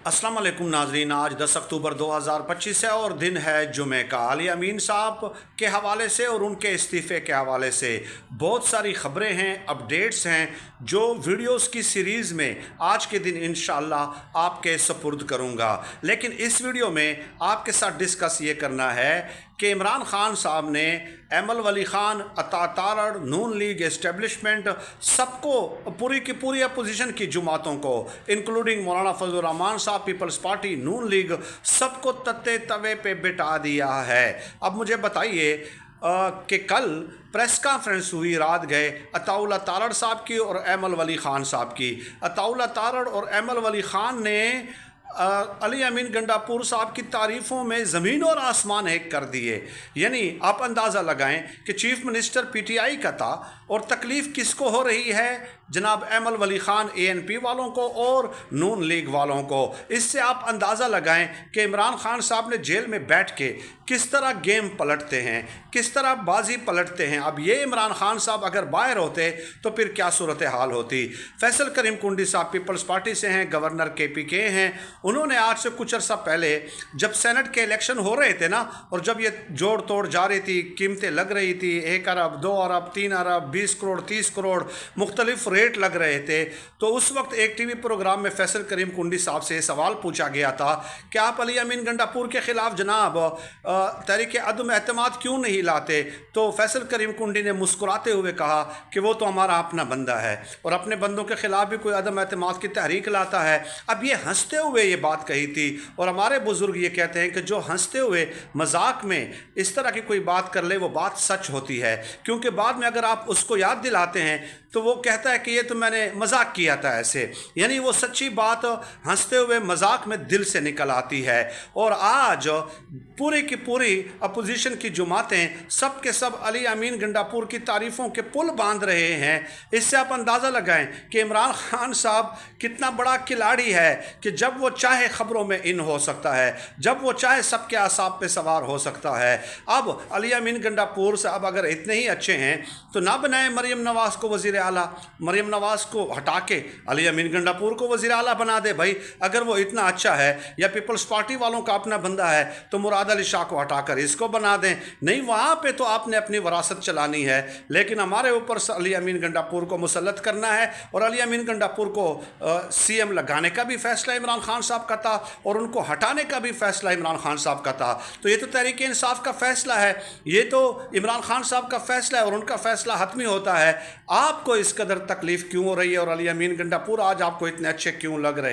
अस्सलाम वालेकुम नाजरीन। आज 10 अक्टूबर 2025 है और दिन है जुमे का। अली अमीन साहब के हवाले से और उनके इस्तीफ़े के हवाले से बहुत सारी ख़बरें हैं, अपडेट्स हैं, जो वीडियोस की सीरीज़ में आज के दिन इंशाअल्लाह आपके सपुर्द करूँगा। लेकिन इस वीडियो में आपके साथ डिस्कस ये करना है कि इमरान खान साहब ने एमल वली खान, अता तारड़, नून लीग एस्टेब्लिशमेंट सबको, पूरी की पूरी अपोजिशन की जमातों को, इंक्लूडिंग मौलाना फजल रहमान साहब, पीपल्स पार्टी, नून लीग, सबको तत्ते तवे पे बिठा दिया है। अब मुझे बताइए कि कल प्रेस कॉन्फ्रेंस हुई रात गए अताउल्लाह तारड़ साहब की और एमल वली खान साहब की। अताउल्लाह तारड़ और एमल वली खान ने अली अमीन गंडापुर साहब की तारीफ़ों में ज़मीन और आसमान एक कर दिए। यानी आप अंदाज़ा लगाएं कि चीफ़ मिनिस्टर पीटीआई का था और तकलीफ़ किसको हो रही है? जनाब एमल वली खान एएनपी वालों को और नून लीग वालों को। इससे आप अंदाज़ा लगाएं कि इमरान खान साहब ने जेल में बैठ के किस तरह गेम पलटते हैं, किस तरह बाजी पलटते हैं। अब ये इमरान खान साहब अगर बाहर होते तो फिर क्या सूरत हाल होती। फैसल करीम कुंडी साहब पीपल्स पार्टी से हैं, गवर्नर केपीके हैं। उन्होंने आज से कुछ अर्सा पहले जब सेनेट के इलेक्शन हो रहे थे ना, और जब ये जोड़ तोड़ जा रही थी, कीमतें लग रही थी, 1 अरब 2 अरब 3 अरब 20 करोड़ 30 करोड़ मुख्तलिफ रेट लग रहे थे, तो उस वक्त एक टीवी प्रोग्राम में फैसल करीम कुंडी साहब से सवाल पूछा गया था कि आप अली अमीन गंडापुर के ख़िलाफ़ जनाब तहरीक अदम एतमाद क्यों नहीं लाते? तो फैसल करीम कुंडी ने मुस्कुराते हुए कहा कि वो तो हमारा अपना बंदा है और अपने बंदों के ख़िलाफ़ भी कोई अदम एतमाद की तहरीक लाता है। अब ये हंसते हुए ये बात कही थी, और हमारे बुज़ुर्ग ये कहते हैं कि जो हंसते हुए मजाक में इस तरह की कोई बात कर ले वो बात सच होती है, क्योंकि बाद में अगर आप उसको याद दिलाते हैं तो वो कहता है कि ये तो मैंने मजाक किया था ऐसे। यानी वो सच्ची बात हंसते हुए मजाक में दिल से निकल आती है। और आज पूरी की पूरी अपोजिशन की जमातें सब के सब अली अमीन गंडापुर की तारीफ़ों के पुल बांध रहे हैं। इससे आप अंदाज़ा लगाएं कि इमरान खान साहब कितना बड़ा खिलाड़ी है कि जब वो चाहे ख़बरों में इन हो सकता है, जब वो चाहे सबके आसाब पे सवार हो सकता है। अब अली अमीन गंडापुर साहब अगर इतने ही अच्छे हैं तो ना बनाए मरीम नवाज़ को वज़ीर आला, मरीम नवाज़ को हटा के अली अमीन गंडापुर को वज़ीर आला बना दे भाई। अगर वो इतना अच्छा है, या पीपल्स पार्टी वालों का अपना बंदा है, तो मुराद अली शाह को हटाकर इसको बना दें। नहीं, वहाँ पे तो आपने अपनी वरासत चलानी है, लेकिन हमारे ऊपर अली अमीन गंडापुर को मुसल्लत करना है। और अली अमीन गंडापुर को सीएम लगाने का भी फैसला इमरान खान साहब का था और उनको हटाने का भी फैसला इमरान खान साहब का था। तो ये तो तहरीक इंसाफ का फैसला है, ये तो इमरान खान साहब का फैसला है और उनका फैसला हतमी होता है। आपको इस कदर तकलीफ़ क्यों हो रही है और अली अमीन गंडापुर आज आपको इतने अच्छे क्यों लग रहे हैं?